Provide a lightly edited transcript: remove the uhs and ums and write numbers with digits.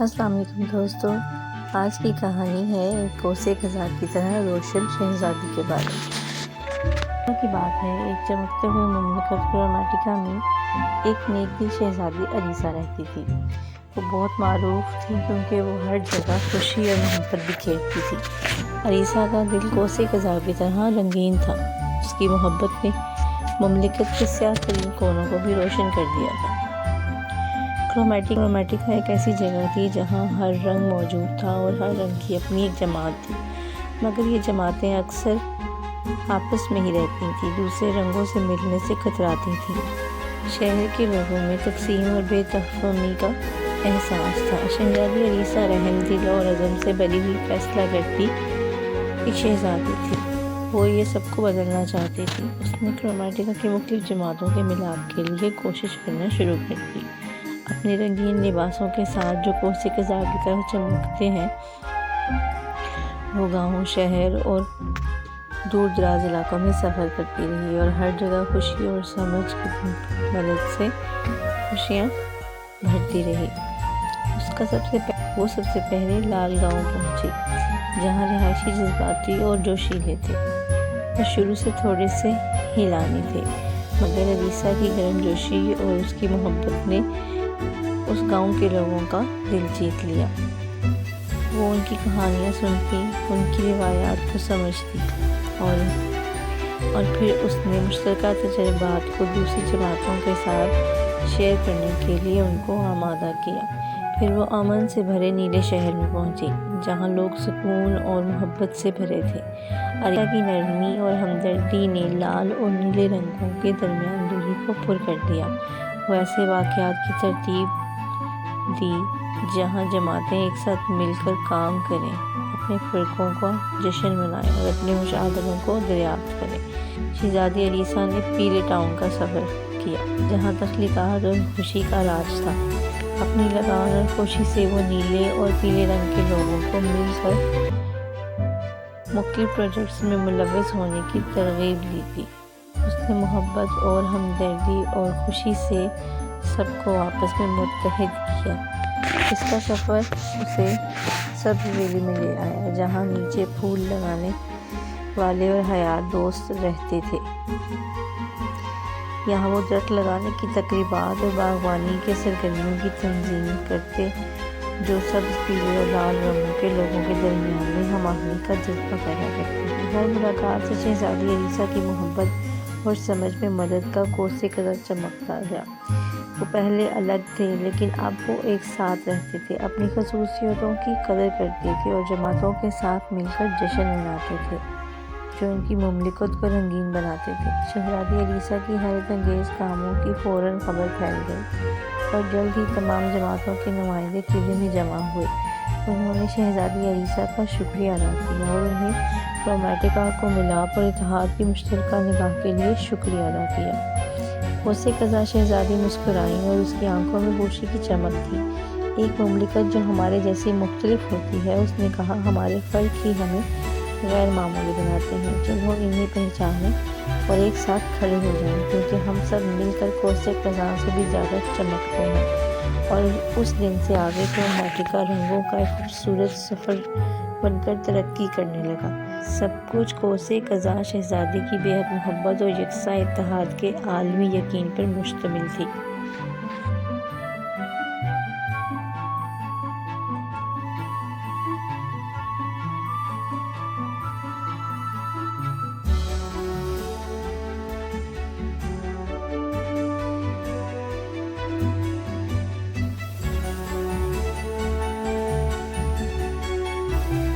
السلام علیکم دوستو، آج کی کہانی ہے ایک کوسے خزاں کی طرح روشن شہزادی کے بارے میں۔ کی بات ہے، ایک چمکتے ہوئے مملکت کرومیٹیکا میں ایک نیک دل شہزادی الیسا رہتی تھی۔ وہ بہت معروف تھی کیونکہ وہ ہر جگہ خوشی اور محبت بکھیرتی تھی۔ الیسا کا دل کوسے خزاں کی طرح رنگین تھا۔ اس کی محبت نے مملکت کے سیاہ ترین کونوں کو بھی روشن کر دیا تھا۔ کرومیٹیکا ایک ایسی جگہ تھی جہاں ہر رنگ موجود تھا اور ہر رنگ کی اپنی ایک جماعت تھی، مگر یہ جماعتیں اکثر آپس میں ہی رہتی تھیں، دوسرے رنگوں سے ملنے سے کتراتی تھیں۔ شہر کے لوگوں میں تقسیم اور بے تفاہمی کا احساس تھا۔ شہزادی الیسا رحم دل اور عزم سے بھری ہوئی فیصلہ کرتی ایک شہزادی تھی۔ وہ یہ سب کو بدلنا چاہتی تھی۔ اس نے کرومیٹیکا کی مختلف جماعتوں کے ملاپ کے لیے کوشش کرنا شروع کر دی۔ اپنے رنگین لباسوں کے ساتھ جو کوسے خزاں کی طرح چمکتے ہیں، وہ گاؤں، شہر اور دور دراز علاقوں میں سفر کرتی رہی اور ہر جگہ خوشی اور سمجھ کی مدد سے خوشیاں بھرتی رہی۔ وہ سب سے پہلے لال گاؤں پہنچی، جہاں رہائشی جذباتی اور جوشیلے تھے۔ وہ شروع سے تھوڑے سے ہیلانی تھے، مگر الیسا کی گرم جوشی اور اس کی محبت نے اس گاؤں کے لوگوں کا دل جیت لیا۔ وہ ان کی کہانیاں سنتی، ان کی روایات کو سمجھتی اور پھر اس نے مشترکہ تجربات کو دوسری جماعتوں کے ساتھ شیئر کرنے کے لیے ان کو آمادہ کیا۔ پھر وہ امن سے بھرے نیلے شہر میں پہنچی، جہاں لوگ سکون اور محبت سے بھرے تھے۔ الیسا کی نرمی اور ہمدردی نے لال اور نیلے رنگوں کے درمیان دوری کو پر کر دیا۔ وہ ایسے واقعات کی ترتیب دی جہاں جماعتیں ایک ساتھ مل کر کام کریں، اپنے فرقوں کا جشن منائیں اور اپنے مشاہدوں کو دریافت کریں۔ شہزادی الیسا نے پیلے ٹاؤن کا سفر کیا، جہاں تخلیقات اور خوشی کا راج تھا۔ اپنی لگان اور خوشی سے وہ نیلے اور پیلے رنگ کے لوگوں کو مل کر مختلف پروجیکٹس میں ملوث ہونے کی ترغیب دی۔ اس نے محبت اور ہمدردی اور خوشی سے سب کو آپس میں متحد کیا۔ اس کا سفر اسے سبز ویلی میں لے آیا، جہاں نیچے پھول لگانے والے اور حیات دوست رہتے تھے۔ یہاں وہ درخت لگانے کی تقریبات اور باغبانی کے سرگرمیوں کی تنظیم کرتے، جو سبز، پیلے اور لال رنگوں کے لوگوں کے درمیان میں ہم آہنگی کا جذبہ پیدا کرتے تھے۔ ہر ملاقات سے شہزادی الیسا کی محبت اور سمجھ میں مدد کا کوسے خزاں چمکتا گیا۔ وہ پہلے الگ تھے، لیکن اب وہ ایک ساتھ رہتے تھے، اپنی خصوصیتوں کی قدر کرتے تھے اور جماعتوں کے ساتھ مل کر جشن مناتے تھے، جو ان کی مملکت کو رنگین بناتے تھے۔ شہزادی الیسا کی حیرت انگیز کاموں کی فوراً خبر پھیل گئی اور جلد ہی تمام جماعتوں کے نمائندے قلعے میں جمع ہوئے۔ انہوں نے شہزادی الیسا کا شکریہ ادا کیا اور انہیں کرومیٹیکا کو ملاپ اور اتحاد کی مشترکہ نگاہ کے لیے شکریہ ادا کیا۔ کوسے خزاں شہزادی مسکرائیں اور اس کی آنکھوں میں خوشی کی چمک تھی۔ ایک مملکت جو ہمارے جیسی مختلف ہوتی ہے، اس نے کہا، ہمارے فرق ہی ہمیں غیر معمولی بناتے ہیں۔ چلو انہیں پہچانیں اور ایک ساتھ کھڑے ہو جائیں، کیونکہ ہم سب مل کر کوسے خزاں سے بھی زیادہ چمکتے ہیں۔ اور اس دن سے آگے کرومیٹیکا رنگوں کا ایک خوبصورت سفر بن کر ترقی کرنے لگا۔ سب کچھ کوسے خزاں شہزادی کی بے حد محبت اور یکساں اتحاد کے عالمی یقین پر مشتمل تھی۔